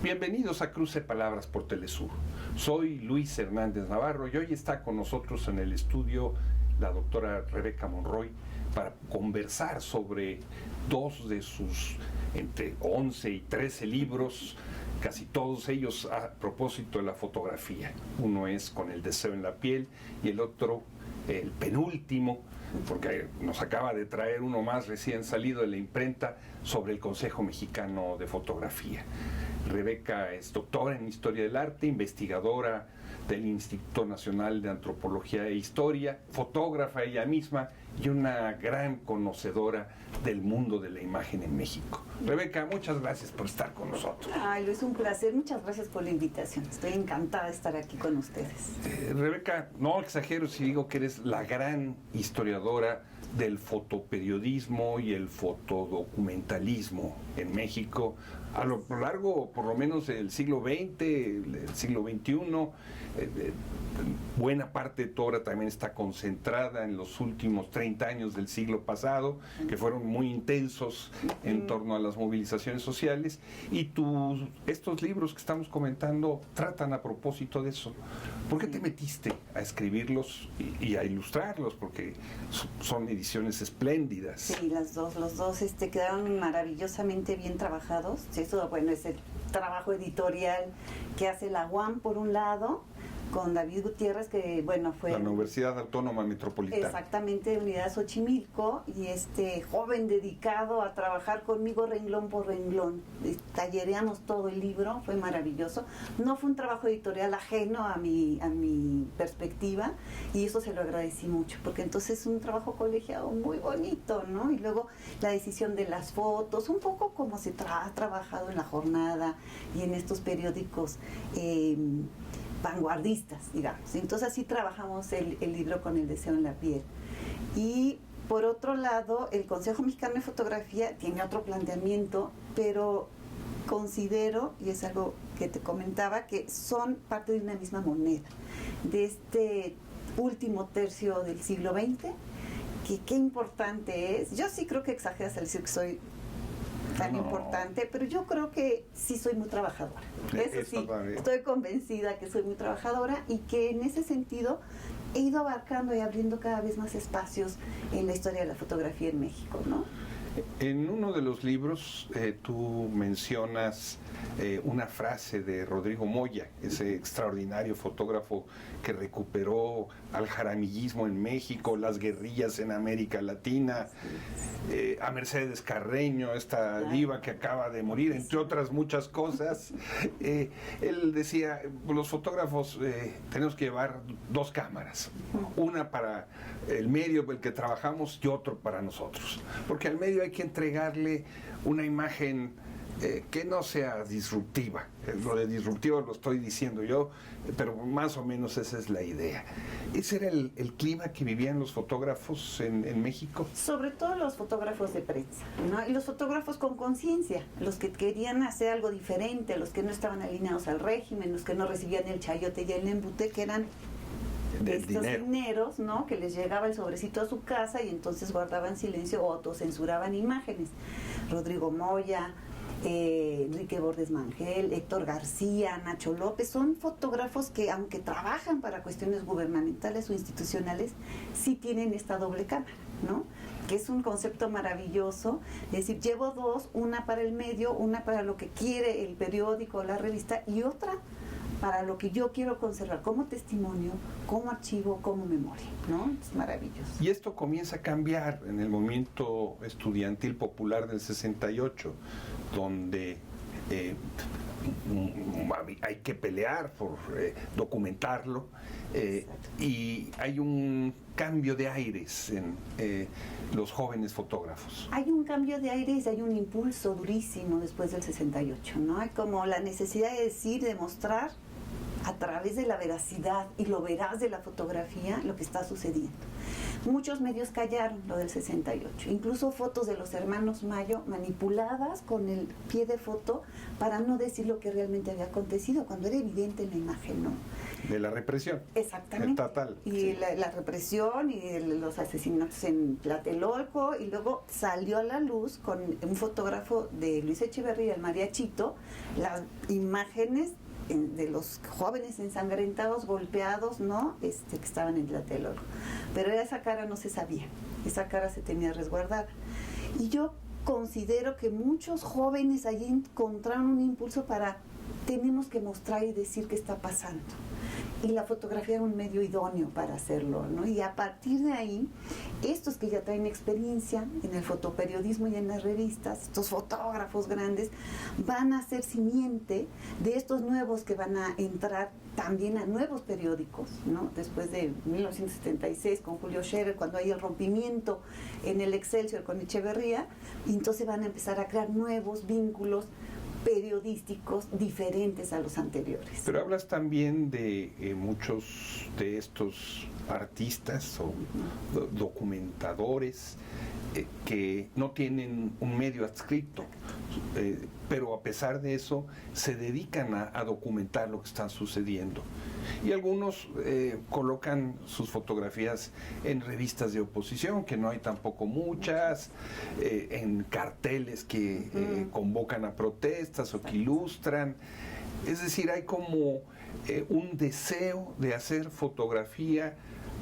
Bienvenidos a Cruce Palabras por Telesur. Soy Luis Hernández Navarro y hoy está con nosotros en el estudio la doctora Rebeca Monroy para conversar sobre dos de sus entre 11 y 13 libros, casi todos ellos a propósito de la fotografía. Uno es Con el deseo en la piel y el otro, el penúltimo, porque nos acaba de traer uno más recién salido de la imprenta, sobre el Consejo Mexicano de Fotografía. Rebeca es doctora en Historia del Arte, investigadora del Instituto Nacional de Antropología e Historia, fotógrafa ella misma y una gran conocedora del mundo de la imagen en México. Rebeca, muchas gracias por estar con nosotros. Ay, Luis, un placer. Muchas gracias por la invitación. Estoy encantada de estar aquí con ustedes. Rebeca, no exagero si digo que eres la gran historiadora del fotoperiodismo y el fotodocumentalismo en México a lo largo, por lo menos, del siglo XX, el siglo XXI. Buena parte de tu obra también está concentrada en los últimos 30 años del siglo pasado, que fueron muy intensos en torno a las movilizaciones sociales, y estos libros que estamos comentando tratan a propósito de eso. ¿Por qué te metiste a escribirlos y a ilustrarlos? Porque son ediciones espléndidas. Sí, los dos quedaron maravillosamente bien trabajados. Eso, bueno, es el trabajo editorial que hace la UAM, por un lado, con David Gutiérrez, que bueno, fue la Universidad Autónoma Metropolitana. Exactamente, Unidad Xochimilco, y joven dedicado a trabajar conmigo renglón por renglón. Tallereamos todo el libro, fue maravilloso. No fue un trabajo editorial ajeno a mi perspectiva, y eso se lo agradecí mucho, porque entonces es un trabajo colegiado muy bonito, ¿no? Y luego la decisión de las fotos, un poco como se ha trabajado en La Jornada y en estos periódicos vanguardistas, digamos. Entonces así trabajamos el libro Con el deseo en la piel. Y por otro lado, el Consejo Mexicano de Fotografía tiene otro planteamiento, pero considero, y es algo que te comentaba, que son parte de una misma moneda, de este último tercio del siglo XX, que qué importante es. Yo sí creo que exageras al decir que soy tan importante, pero yo creo que sí soy muy trabajadora. Eso sí, estoy convencida que soy muy trabajadora y que en ese sentido he ido abarcando y abriendo cada vez más espacios en la historia de la fotografía en México, ¿no? En uno de los libros tú mencionas una frase de Rodrigo Moya, ese extraordinario fotógrafo que recuperó al jaramillismo en México, las guerrillas en América Latina, a Mercedes Carreño, esta diva que acaba de morir, entre otras muchas cosas. Él decía, los fotógrafos tenemos que llevar dos cámaras, una para el medio en el que trabajamos y otro para nosotros, porque al medio hay que entregarle una imagen que no sea disruptiva. Lo de disruptivo lo estoy diciendo yo, pero más o menos esa es la idea. ¿Ese era el clima que vivían los fotógrafos en México? Sobre todo los fotógrafos de prensa, ¿no? Y los fotógrafos con conciencia, los que querían hacer algo diferente, los que no estaban alineados al régimen, los que no recibían el chayote y el embute, que eran de estos dineros, ¿no? Que les llegaba el sobrecito a su casa y entonces guardaban silencio o autocensuraban imágenes. Rodrigo Moya, Enrique Bordes Mangel, Héctor García, Nacho López, son fotógrafos que, aunque trabajan para cuestiones gubernamentales o institucionales, sí tienen esta doble cámara, ¿no? Que es un concepto maravilloso. Es decir, llevo dos, una para el medio, una para lo que quiere el periódico o la revista, y otra para lo que yo quiero conservar como testimonio, como archivo, como memoria, ¿no? Es maravilloso. Y esto comienza a cambiar en el movimiento estudiantil popular del 68, donde hay que pelear por documentarlo, y hay un cambio de aires en los jóvenes fotógrafos. Hay un cambio de aires, hay un impulso durísimo después del 68, ¿no? Hay como la necesidad de decir, de mostrar a través de la veracidad y lo veraz de la fotografía lo que está sucediendo. Muchos medios callaron lo del 68, incluso fotos de los hermanos Mayo manipuladas con el pie de foto para no decir lo que realmente había acontecido, cuando era evidente en la imagen, ¿no? De la represión. Exactamente. Estatal. Y sí. la represión y los asesinatos en Tlatelolco, y luego salió a la luz con un fotógrafo de Luis Echeverría, el mariachito, las imágenes de los jóvenes ensangrentados, golpeados, ¿no? Que estaban en Tlatelolco. Pero esa cara no se sabía, esa cara se tenía resguardada. Y yo considero que muchos jóvenes allí encontraron un impulso para, tenemos que mostrar y decir qué está pasando. Y la fotografía era un medio idóneo para hacerlo, ¿no? Y a partir de ahí, estos que ya traen experiencia en el fotoperiodismo y en las revistas, estos fotógrafos grandes, van a ser simiente de estos nuevos que van a entrar también a nuevos periódicos, ¿no? Después de 1976 con Julio Scherer, cuando hay el rompimiento en el Excelsior con Echeverría, y entonces van a empezar a crear nuevos vínculos periodísticos diferentes a los anteriores. Pero hablas también de muchos de estos artistas o documentadores que no tienen un medio adscrito, pero a pesar de eso se dedican a documentar lo que está sucediendo. Y algunos colocan sus fotografías en revistas de oposición, que no hay tampoco muchas, en carteles que convocan a protestas o que ilustran. Es decir, hay como un deseo de hacer fotografía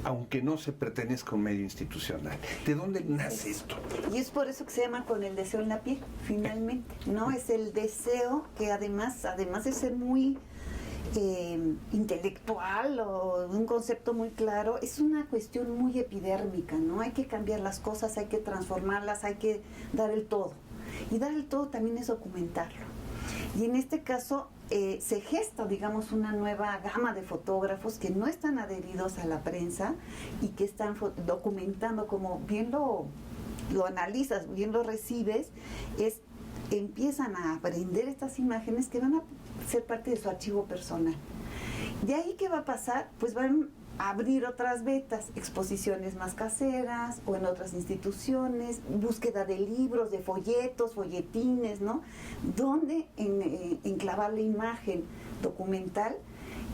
aunque no se pertenezca a un medio institucional. ¿De dónde nace esto? Y es por eso que se llama Con el deseo en la piel, finalmente, ¿no? Es el deseo que además de ser muy intelectual o un concepto muy claro, es una cuestión muy epidérmica, ¿no? Hay que cambiar las cosas, hay que transformarlas, hay que dar el todo. Y dar el todo también es documentarlo. Y en este caso se gesta, digamos, una nueva gama de fotógrafos que no están adheridos a la prensa y que están documentando, como bien lo analizas, bien lo recibes, empiezan a aprender estas imágenes que van a ser parte de su archivo personal. De ahí, ¿qué va a pasar? Pues van a abrir otras vetas, exposiciones más caseras o en otras instituciones, búsqueda de libros, de folletos, folletines, ¿no? Donde enclavar la imagen documental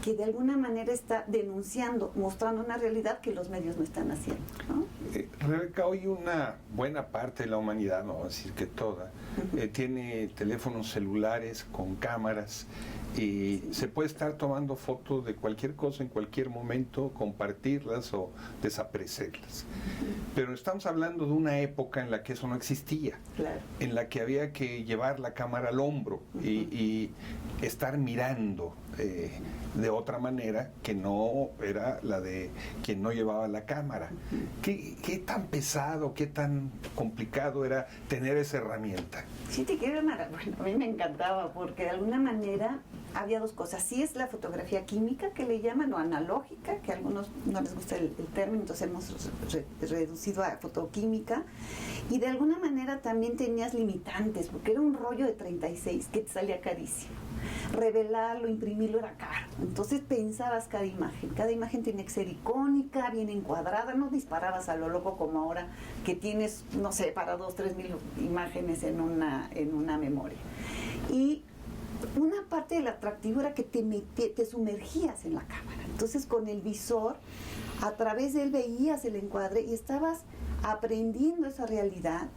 que de alguna manera está denunciando, mostrando una realidad que los medios no están haciendo, ¿no? Rebeca, hoy una buena parte de la humanidad, no voy a decir que toda, tiene teléfonos celulares con cámaras y se puede estar tomando fotos de cualquier cosa en cualquier momento, compartirlas o desaparecerlas. Pero estamos hablando de una época en la que eso no existía, claro, en la que había que llevar la cámara al hombro y estar mirando de otra manera que no era la de quien no llevaba la cámara. ¿Qué tan pesado, qué tan complicado era tener esa herramienta? Sí, bueno, a mí me encantaba porque de alguna manera había dos cosas. Sí, es la fotografía química que le llaman, o analógica, que a algunos no les gusta el término, entonces hemos reducido a fotoquímica, y de alguna manera también tenías limitantes, porque era un rollo de 36 que te salía carísimo. Revelarlo, imprimirlo era caro. Entonces pensabas cada imagen tenía que ser icónica, bien encuadrada, no disparabas a lo loco como ahora que tienes, no sé, para 2,000, 3,000 imágenes en una memoria. Y una parte del atractivo era que te sumergías en la cámara. Entonces con el visor, a través de él veías el encuadre y estabas aprendiendo esa realidad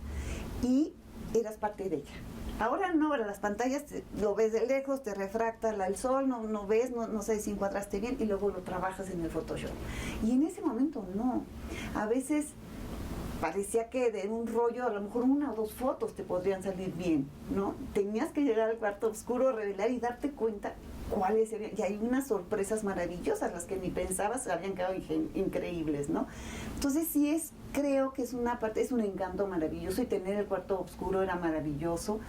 y eras parte de ella. Ahora no, las pantallas lo ves de lejos, te refracta el sol, no ves, no sabes si encuadraste bien y luego lo trabajas en el Photoshop. Y en ese momento no. A veces parecía que de un rollo, a lo mejor 1 o 2 fotos te podrían salir bien, ¿no? Tenías que llegar al cuarto oscuro, revelar y darte cuenta cuáles serían. Y hay unas sorpresas maravillosas, las que ni pensabas habían quedado increíbles, ¿no? Entonces sí creo que es una parte, es un encanto maravilloso, y tener el cuarto oscuro era maravilloso,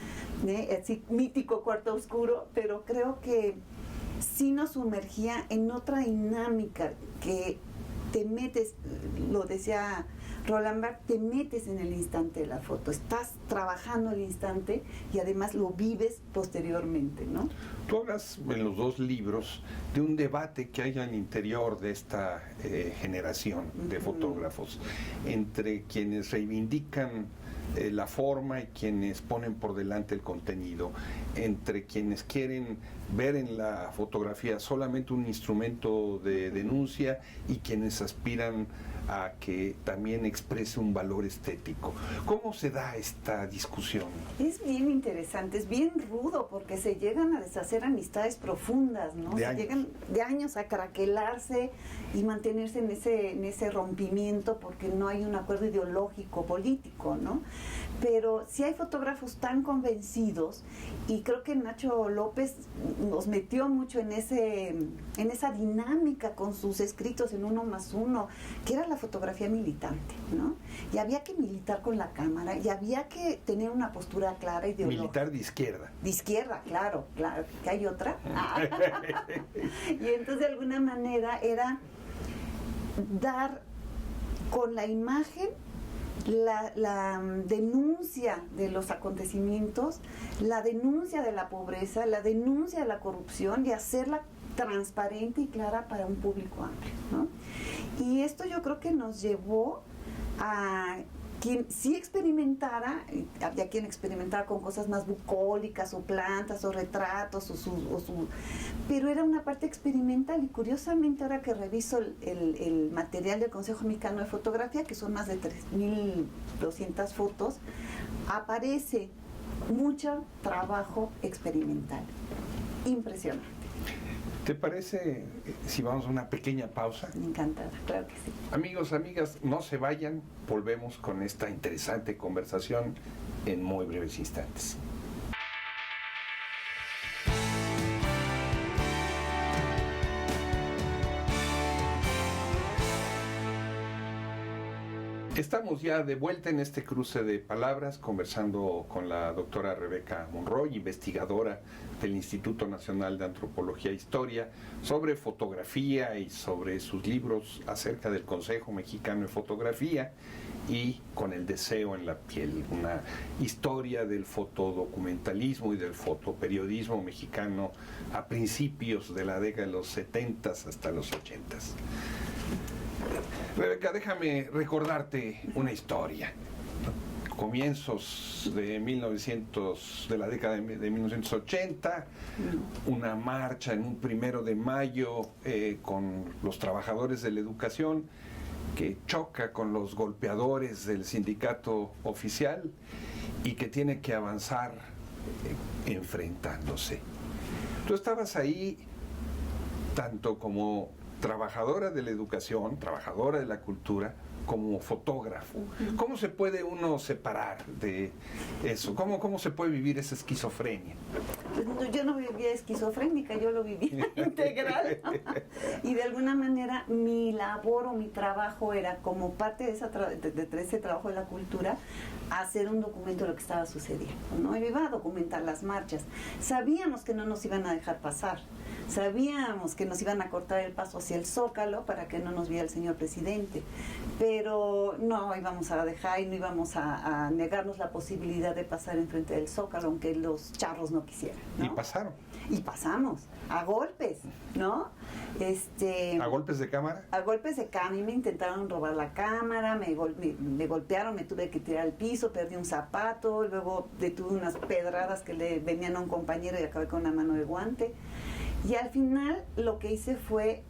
así, mítico cuarto oscuro, pero creo que sí nos sumergía en otra dinámica que te metes, lo decía Roland Barthes, te metes en el instante de la foto, estás trabajando el instante y además lo vives posteriormente, ¿no? Tú hablas en los dos libros de un debate que hay al interior de esta generación de fotógrafos, entre quienes reivindican la forma y quienes ponen por delante el contenido, entre quienes quieren ver en la fotografía solamente un instrumento de denuncia y quienes aspiran a que también exprese un valor estético. ¿Cómo se da esta discusión? Es bien interesante, es bien rudo, porque se llegan a deshacer amistades profundas, ¿no? Se llegan de años a craquelarse y mantenerse en ese rompimiento porque no hay un acuerdo ideológico, político, ¿no? Pero sí hay fotógrafos tan convencidos, y creo que Nacho López nos metió mucho en esa dinámica con sus escritos en 1+1, que era la fotografía militante, ¿no? Y había que militar con la cámara, y había que tener una postura clara ideológica. Militar de izquierda. De izquierda, claro, ¿que hay otra? Y entonces de alguna manera era dar con la imagen la denuncia de los acontecimientos, la denuncia de la pobreza, la denuncia de la corrupción, y hacerla transparente y clara para un público amplio, ¿no? Y esto yo creo que nos llevó a quien sí experimentara, había quien experimentara con cosas más bucólicas o plantas o retratos pero era una parte experimental, y curiosamente ahora que reviso el material del Consejo Mexicano de Fotografía, que son más de 3.200 fotos, aparece mucho trabajo experimental. Impresionante. ¿Te parece si vamos a una pequeña pausa? Encantada, claro que sí. Amigos, amigas, no se vayan, volvemos con esta interesante conversación en muy breves instantes. Estamos ya de vuelta en este cruce de palabras, conversando con la doctora Rebeca Monroy, investigadora del Instituto Nacional de Antropología e Historia, sobre fotografía y sobre sus libros acerca del Consejo Mexicano de Fotografía, y Con el deseo en la piel, una historia del fotodocumentalismo y del fotoperiodismo mexicano a principios de la década de los 70s hasta los 80s. Rebeca, déjame recordarte una historia. Comienzos de la década de 1980, una marcha en un 1 de mayo con los trabajadores de la educación que choca con los golpeadores del sindicato oficial y que tiene que avanzar enfrentándose. Tú estabas ahí tanto como trabajadora de la educación, trabajadora de la cultura, como fotógrafo. ¿Cómo se puede uno separar de eso? ¿Cómo se puede vivir esa esquizofrenia? Pues yo no vivía esquizofrénica, yo lo vivía integral. Y de alguna manera mi labor o mi trabajo era, como parte de ese trabajo de la cultura, hacer un documento de lo que estaba sucediendo, ¿no? Y iba a documentar las marchas. Sabíamos que no nos iban a dejar pasar. Sabíamos que nos iban a cortar el paso hacia el Zócalo para que no nos viera el señor presidente, pero no íbamos a dejar y no íbamos a negarnos la posibilidad de pasar enfrente del Zócalo, aunque los charros no quisieran, ¿no? Y pasaron. Y pasamos, a golpes, ¿no? ¿A golpes de cámara? A golpes de cámara. A mí me intentaron robar la cámara, me golpearon, me tuve que tirar al piso, perdí un zapato, luego detuve unas pedradas que le venían a un compañero y acabé con una mano de guante. Y al final lo que hice fue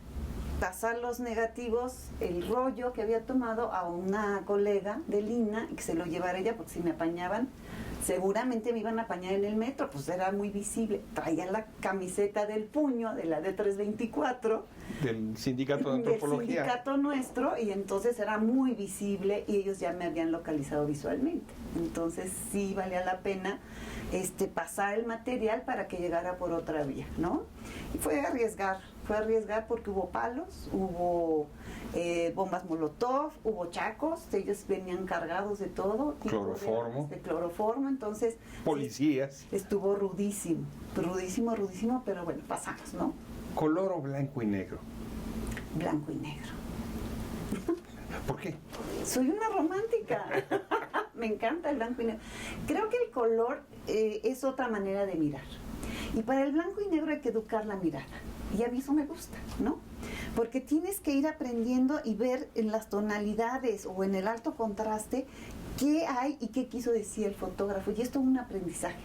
pasar los negativos, el rollo que había tomado, a una colega de Lina, y que se lo llevara ella, porque si me apañaban, seguramente me iban a apañar en el metro, pues era muy visible. Traía la camiseta del puño, de la D324. Del sindicato de antropología. Del sindicato nuestro, y entonces era muy visible y ellos ya me habían localizado visualmente. Entonces sí valía la pena pasar el material para que llegara por otra vía, ¿no? Y fue arriesgar porque hubo palos, hubo bombas molotov, hubo chacos, ellos venían cargados de todo. Cloroformo. De cloroformo, entonces... Policías. Sí, estuvo rudísimo, pero bueno, pasamos, ¿no? ¿Color o blanco y negro? Blanco y negro. ¿Por qué? Soy una romántica. Me encanta el blanco y negro. Creo que el color es otra manera de mirar. Y para el blanco y negro hay que educar la mirada. Y a mí eso me gusta, ¿no? Porque tienes que ir aprendiendo y ver en las tonalidades o en el alto contraste qué hay y qué quiso decir el fotógrafo. Y esto es un aprendizaje.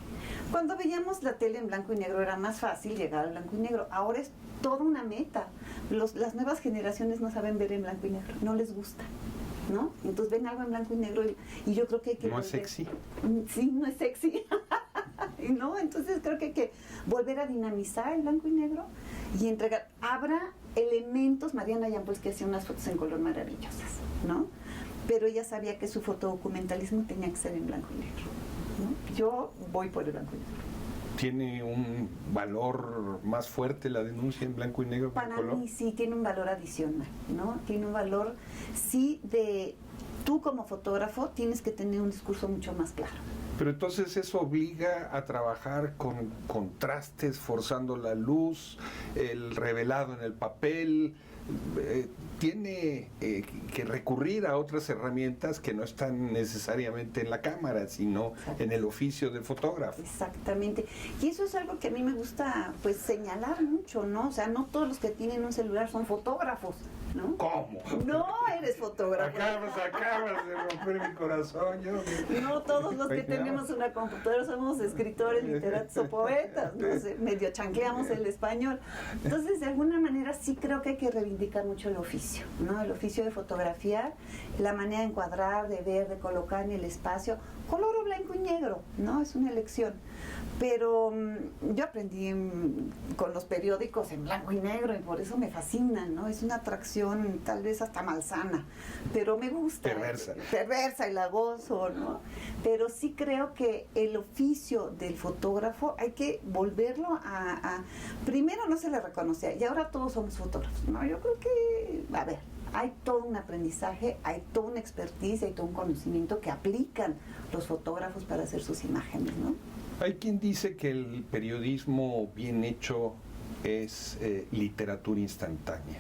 Cuando veíamos la tele en blanco y negro era más fácil llegar al blanco y negro. Ahora es toda una meta. Las nuevas generaciones no saben ver en blanco y negro, no les gusta, ¿no? Entonces ven algo en blanco y negro y yo creo que hay que... No es sexy. Sí, no es sexy. ¿No? Entonces creo que hay que volver a dinamizar el blanco y negro y entregar. Habrá elementos, Mariana Yampol, que hacía unas fotos en color maravillosas, ¿no? Pero ella sabía que su fotodocumentalismo tenía que ser en blanco y negro, ¿no? Yo voy por el blanco y negro. ¿Tiene un valor más fuerte la denuncia en blanco y negro que en color? Para mí sí, tiene un valor adicional, ¿no? Tiene un valor, sí, de tú como fotógrafo tienes que tener un discurso mucho más claro. Pero entonces eso obliga a trabajar con contrastes, forzando la luz, el revelado en el papel. Tiene que recurrir a otras herramientas que no están necesariamente en la cámara, sino en el oficio de fotógrafo. Exactamente. Y eso es algo que a mí me gusta pues señalar mucho, ¿no? O sea, no todos los que tienen un celular son fotógrafos, ¿no? ¿Cómo? No eres fotógrafo. Acabas de romper mi corazón. No todos los que tenemos una computadora somos escritores, literatos o poetas, no sé, medio chancleamos el español. Entonces, de alguna manera sí creo que hay que reivindicar mucho el oficio, ¿no? El oficio de fotografiar, la manera de encuadrar, de ver, de colocar en el espacio, color o blanco y negro, ¿no? Es una elección. Pero yo aprendí con los periódicos en blanco y negro y por eso me fascinan, ¿no? Es una atracción tal vez hasta malsana, pero me gusta. Perversa y la gozo, ¿no? Pero sí creo que el oficio del fotógrafo hay que volverlo primero no se le reconocía y ahora todos somos fotógrafos, ¿no? Yo creo que, a ver, hay todo un aprendizaje, hay toda una expertise, hay todo un conocimiento que aplican los fotógrafos para hacer sus imágenes, ¿no? Hay quien dice que el periodismo bien hecho es literatura instantánea.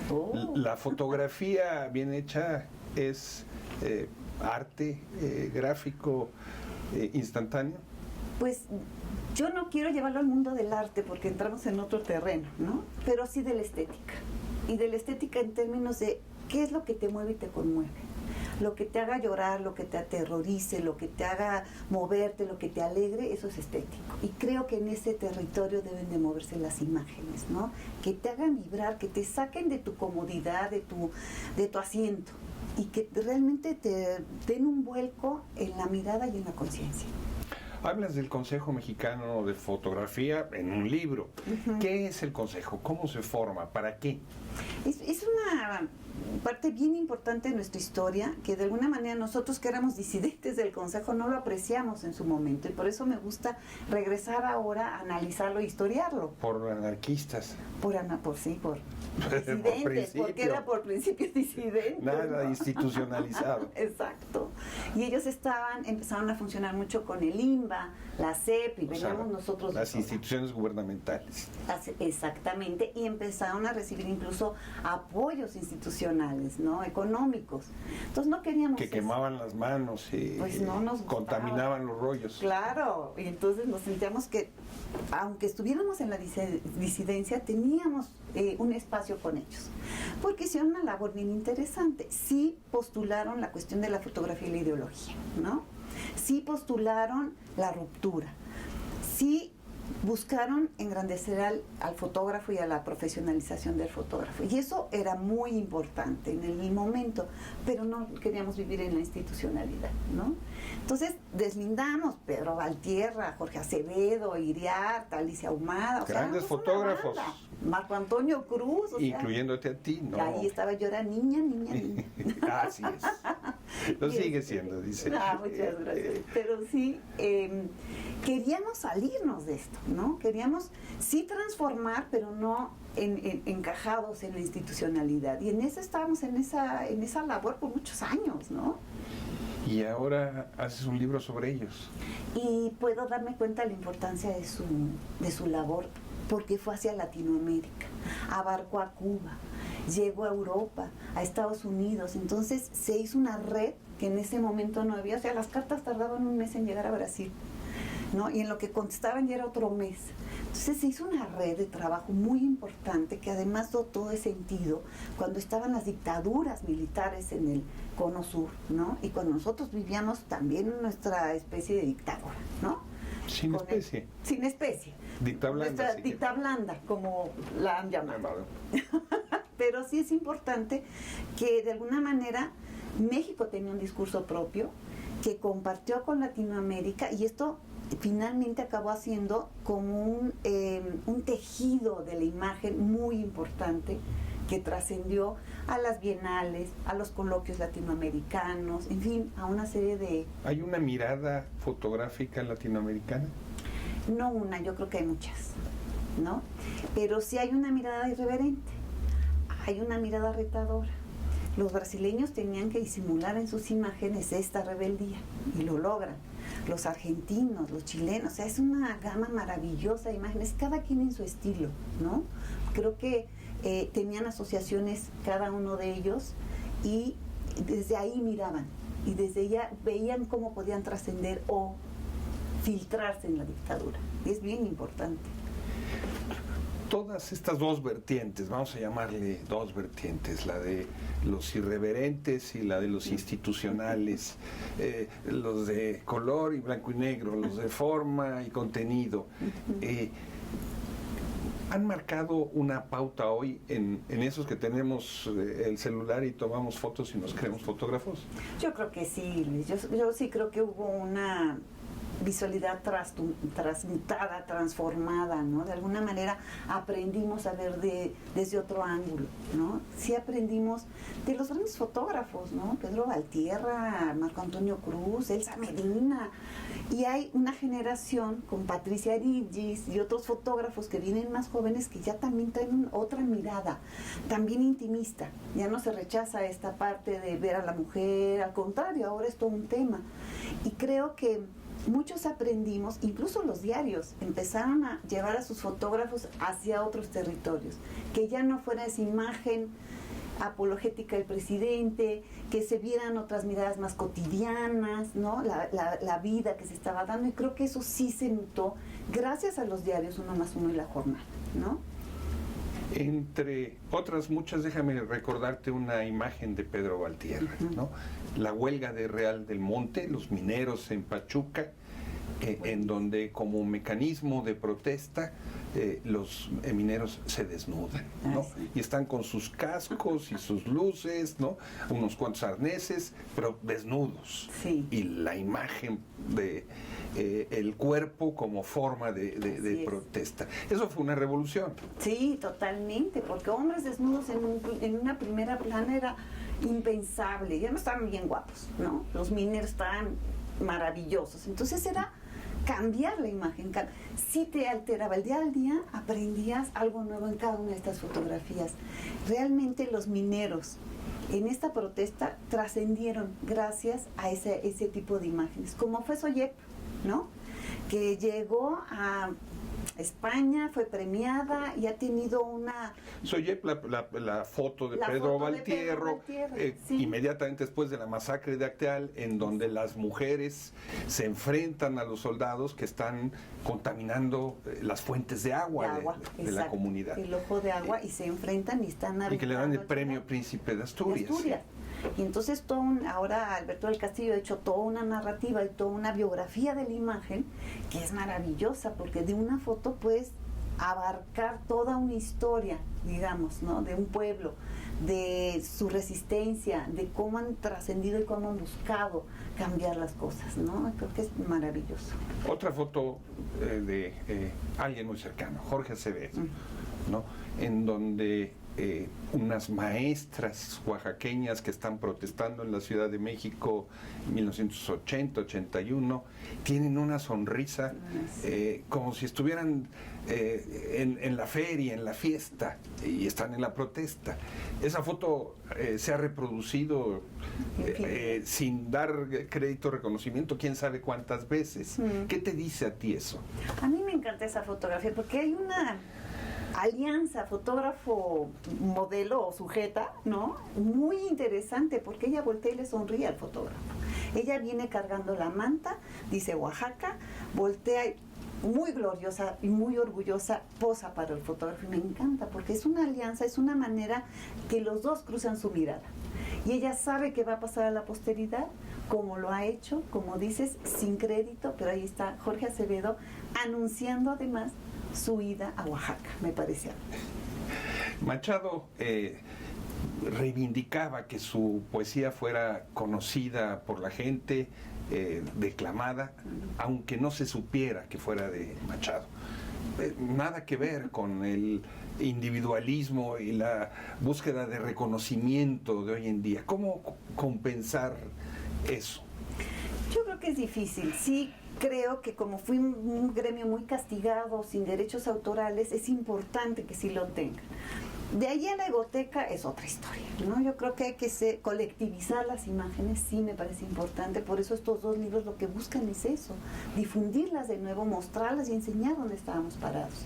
Oh. La fotografía bien hecha es arte gráfico instantáneo. Pues yo no quiero llevarlo al mundo del arte porque entramos en otro terreno, ¿no? Pero sí de la estética. Y de la estética en términos de qué es lo que te mueve y te conmueve. Lo que te haga llorar, lo que te aterrorice, lo que te haga moverte, lo que te alegre, eso es estético. Y creo que en ese territorio deben de moverse las imágenes, ¿no? Que te hagan vibrar, que te saquen de tu comodidad, de tu asiento y que realmente te den un vuelco en la mirada y en la conciencia. Hablas del Consejo Mexicano de Fotografía en un libro. Uh-huh. ¿Qué es el Consejo? ¿Cómo se forma? ¿Para qué? Es una parte bien importante de nuestra historia, que de alguna manera nosotros que éramos disidentes del Consejo no lo apreciamos en su momento, y por eso me gusta regresar ahora a analizarlo e historiarlo. Por anarquistas. Por disidentes, porque era por principio disidente. Nada, ¿no? Institucionalizado. Exacto. Y ellos empezaron a funcionar mucho con el INBA, la CEP, y veníamos nosotros... Las instituciones gubernamentales. Exactamente, y empezaron a recibir incluso apoyos institucionales, ¿no? Económicos. Entonces no queríamos que quemaban las manos y pues no nos contaminaban los rollos. Claro, y entonces nos sentíamos que, aunque estuviéramos en la disidencia, teníamos un espacio con ellos, porque hicieron una labor bien interesante. Sí postularon la cuestión de la fotografía y la ideología, ¿no? Sí postularon la ruptura, sí buscaron engrandecer al fotógrafo y a la profesionalización del fotógrafo. Y eso era muy importante en el momento, pero no queríamos vivir en la institucionalidad, ¿no? Entonces deslindamos Pedro Valtierra, Jorge Acevedo, Iriart, Alicia Ahumada. Grandes fotógrafos. Marco Antonio Cruz. Incluyéndote a ti, ¿no? Y ahí estaba yo, era niña. Así es. Lo sigue siendo, dice. Muchas gracias. Pero sí, queríamos salirnos de esto, ¿no? Queríamos sí transformar, pero no encajados en la institucionalidad. Y en eso estábamos, en esa labor por muchos años, ¿no? Y ahora haces un libro sobre ellos. Y puedo darme cuenta de la importancia de su labor, porque fue hacia Latinoamérica, abarcó a Cuba, llegó a Europa, a Estados Unidos. Entonces se hizo una red que en ese momento no había. O sea, las cartas tardaban un mes en llegar a Brasil, ¿no? Y en lo que contestaban ya era otro mes. Entonces se hizo una red de trabajo muy importante que además dotó de sentido cuando estaban las dictaduras militares en el Cono Sur, ¿no? Y cuando nosotros vivíamos también en nuestra especie de dictadura, ¿no? Sin especie. Sin especie. Dicta blanda. Nuestra dicta blanda, como la han llamado. Pero sí es importante que de alguna manera México tenía un discurso propio que compartió con Latinoamérica, y esto finalmente acabó haciendo como un tejido de la imagen muy importante que trascendió a las bienales, a los coloquios latinoamericanos, en fin, a una serie de... ¿Hay una mirada fotográfica latinoamericana? No una, yo creo que hay muchas, ¿no? Pero sí hay una mirada irreverente, hay una mirada retadora. Los brasileños tenían que disimular en sus imágenes esta rebeldía y lo logran. Los argentinos, los chilenos, o sea, es una gama maravillosa de imágenes, cada quien en su estilo, ¿no? Creo que tenían asociaciones cada uno de ellos y desde ahí miraban y desde allá veían cómo podían trascender o filtrarse en la dictadura. Y es bien importante. Todas estas dos vertientes, vamos a llamarle dos vertientes, la de los irreverentes y la de los institucionales, los de color y blanco y negro, los de forma y contenido, han marcado una pauta hoy en esos que tenemos el celular y tomamos fotos y nos creemos fotógrafos. Yo creo que sí, Luis. Yo sí creo que hubo una visualidad transmutada, transformada, ¿no? De alguna manera aprendimos a ver desde otro ángulo, ¿no? Sí aprendimos de los grandes fotógrafos, ¿no? Pedro Valtierra, Marco Antonio Cruz, Elsa Medina, y hay una generación con Patricia Erigis y otros fotógrafos que vienen más jóvenes que ya también traen otra mirada, también intimista. Ya no se rechaza esta parte de ver a la mujer, al contrario, ahora es todo un tema. Y creo que muchos aprendimos, incluso los diarios empezaron a llevar a sus fotógrafos hacia otros territorios, que ya no fuera esa imagen apologética del presidente, que se vieran otras miradas más cotidianas, ¿no? La vida que se estaba dando, y creo que eso sí se notó gracias a los diarios Uno más Uno y La Jornada, ¿no? Entre otras muchas, déjame recordarte una imagen de Pedro Valtierra, ¿no? La huelga de Real del Monte, los mineros en Pachuca, en donde como mecanismo de protesta los mineros se desnudan, ¿no? Y están con sus cascos y sus luces, ¿no? Unos cuantos arneses, pero desnudos. Sí. Y la imagen de el cuerpo como forma de protesta. Eso fue una revolución. Sí, totalmente, porque hombres desnudos en una primera plana era impensable. Ya no estaban bien guapos, ¿no? Los mineros estaban maravillosos. Entonces era cambiar la imagen. Si te alteraba el día al día, aprendías algo nuevo en cada una de estas fotografías. Realmente los mineros en esta protesta trascendieron gracias a ese tipo de imágenes, como fue Soyep, ¿no? Que llegó a España, fue premiada y ha tenido una... Soyep, la foto de Pedro Valtierra, sí, inmediatamente después de la masacre de Acteal, en donde las mujeres se enfrentan a los soldados que están contaminando las fuentes de agua de la comunidad. El ojo de agua, y se enfrentan y están... Y que le dan el premio Príncipe de Asturias. Y entonces ahora Alberto del Castillo ha hecho toda una narrativa y toda una biografía de la imagen que es maravillosa, porque de una foto puedes abarcar toda una historia, digamos, ¿no? De un pueblo, de su resistencia, de cómo han trascendido y cómo han buscado cambiar las cosas, ¿no? Creo que es maravilloso. Otra foto de alguien muy cercano, Jorge Acevedo, ¿no? En donde unas maestras oaxaqueñas que están protestando en la Ciudad de México en 1980-81 tienen una sonrisa como si estuvieran en la feria, en la fiesta, y están en la protesta. Esa foto se ha reproducido sin dar crédito o reconocimiento quién sabe cuántas veces. ¿Qué te dice a ti eso? A mí me encanta esa fotografía porque hay alianza fotógrafo modelo o sujeta, ¿no? Muy interesante porque ella voltea y le sonríe al fotógrafo. Ella viene cargando la manta, dice Oaxaca, voltea y muy gloriosa y muy orgullosa, posa para el fotógrafo y me encanta porque es una alianza, es una manera que los dos cruzan su mirada y ella sabe que va a pasar a la posteridad como lo ha hecho, como dices, sin crédito, pero ahí está Jorge Acevedo anunciando además su ida a Oaxaca, me parece. Machado reivindicaba que su poesía fuera conocida por la gente, declamada, aunque no se supiera que fuera de Machado. Nada que ver con el individualismo y la búsqueda de reconocimiento de hoy en día. ¿Cómo compensar eso? Yo creo que es difícil, sí. Creo que como fui un gremio muy castigado, sin derechos autorales, es importante que sí lo tenga. De ahí a la egoteca es otra historia, ¿no? Yo creo que hay que colectivizar las imágenes, sí me parece importante, por eso estos dos libros lo que buscan es eso, difundirlas de nuevo, mostrarlas y enseñar dónde estábamos parados.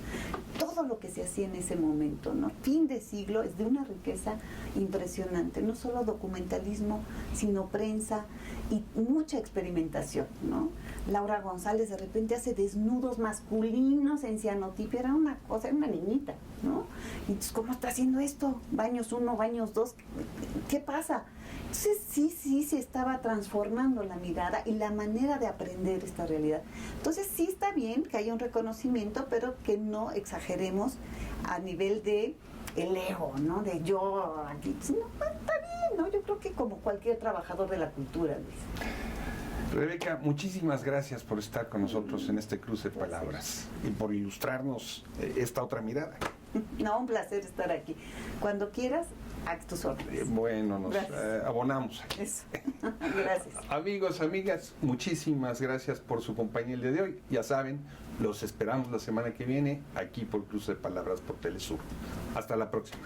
Todo lo que se hacía en ese momento, ¿no? Fin de siglo es de una riqueza impresionante, no solo documentalismo, sino prensa y mucha experimentación, ¿no? Laura González de repente hace desnudos masculinos en cianotipia, era una cosa, era una niñita, ¿no? Y entonces, ¿cómo está haciendo esto? Baños 1, baños 2, ¿qué pasa? Entonces sí se estaba transformando la mirada y la manera de aprender esta realidad. Entonces sí está bien que haya un reconocimiento, pero que no exageremos a nivel de el ego, ¿no? De yo aquí, no, está bien, ¿no? Yo creo que como cualquier trabajador de la cultura, Luis. Rebeca, muchísimas gracias por estar con nosotros en este cruce de palabras y por ilustrarnos esta otra mirada. No, un placer estar aquí. Cuando quieras, a tus órdenes. Bueno, nos abonamos. Eso. Gracias. Amigos, amigas, muchísimas gracias por su compañía el día de hoy. Ya saben, los esperamos la semana que viene aquí por Cruce de Palabras por Telesur. Hasta la próxima.